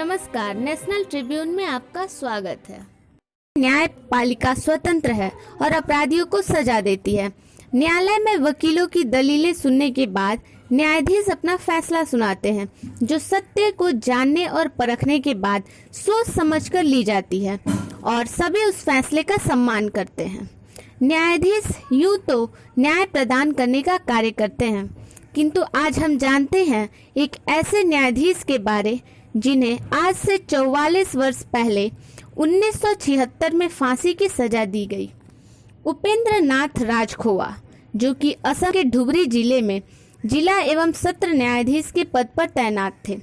नमस्कार, national Tribune में आपका स्वागत है। न्यायपालिका स्वतंत्र है और अपराधियों को सजा देती है। न्यायालय में वकीलों की दलीलें सुनने के बाद न्यायाधीश अपना फैसला सुनाते हैं, जो सत्य को जानने और परखने के बाद सोच समझकर ली जाती है और सभी उस फैसले का सम्मान करते हैं। न्यायाधीश यूं तो न्याय प्रदान करने का कार्य करते हैं, किंतु आज हम जानते हैं एक ऐसे न्यायाधीश के बारे जिन्हें आज से 44 वर्ष पहले 1976 में फांसी की सजा दी गई। उपेंद्र नाथ राजखोवा, जो कि असम के धुबरी जिले में जिला एवं सत्र न्यायाधीश के पद पर तैनात थे।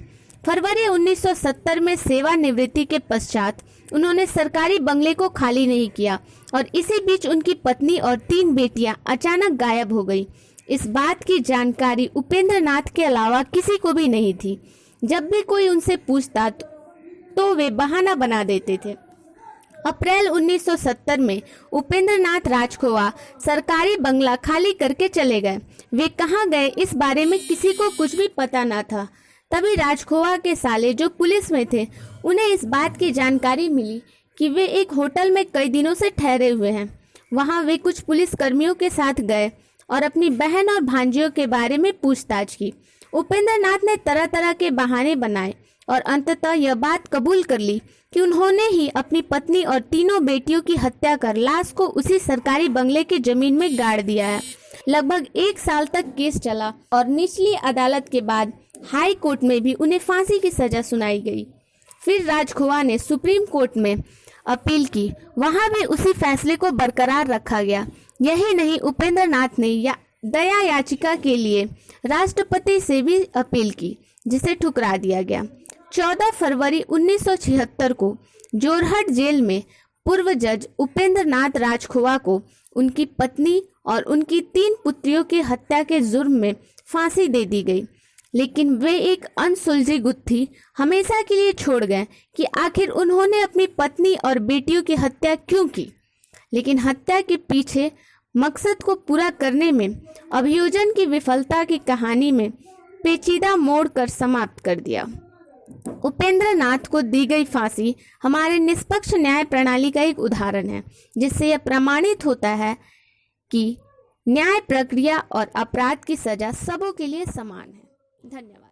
फरवरी 1970 में सेवानिवृत्ति के पश्चात उन्होंने सरकारी बंगले को खाली नहीं किया और इसी बीच उनकी पत्नी और 3 बेटियां अचानक गायब हो गई। इस बात की जानकारी उपेंद्र नाथ के अलावा किसी को भी नहीं थी। जब भी कोई उनसे पूछता तो वे बहाना बना देते थे। अप्रैल 1970 में उपेंद्र नाथ राजखोवा सरकारी बंगला खाली करके चले गए। वे कहाँ गए इस बारे में किसी को कुछ भी पता न था। तभी राजखोवा के साले, जो पुलिस में थे, उन्हें इस बात की जानकारी मिली कि वे एक होटल में कई दिनों से ठहरे हुए हैं। वहां वे कुछ पुलिस कर्मियों के साथ गए और अपनी बहन और भांजियों के बारे में पूछताछ की। उपेंद्र नाथ ने तरह तरह के बहाने बनाए और अंततः यह बात कबूल कर ली कि उन्होंने ही अपनी पत्नी और 3 बेटियों की हत्या कर लाश को उसी सरकारी बंगले की जमीन में गाड़ दिया है। लगभग 1 साल तक केस चला और निचली अदालत के बाद हाई कोर्ट में भी उन्हें फांसी की सजा सुनाई गई। फिर राजखोवा ने सुप्रीम कोर्ट में अपील की, वहां भी उसी फैसले को बरकरार रखा गया। यही नहीं, उपेंद्र नाथ ने दया याचिका के लिए राष्ट्रपति से भी अपील की, जिसे ठुकरा दिया गया। 14 फरवरी 1976 को जोरहट जेल में पूर्व जज उपेंद्र नाथ राजखोवा को उनकी पत्नी और उनकी 3 पुत्रियों की हत्या के जुर्म में फांसी दे दी गई। लेकिन वे एक अनसुलझी गुत्थी हमेशा के लिए छोड़ गए कि आखिर उन्होंने अपनी पत्नी और बेटियों की हत्या क्यों की। लेकिन हत्या के पीछे मकसद को पूरा करने में अभियोजन की विफलता की कहानी में पेचीदा मोड़ कर समाप्त कर दिया। उपेंद्र नाथ को दी गई फांसी हमारे निष्पक्ष न्याय प्रणाली का एक उदाहरण है, जिससे यह प्रमाणित होता है कि न्याय प्रक्रिया और अपराध की सजा सबों के लिए समान है। धन्यवाद।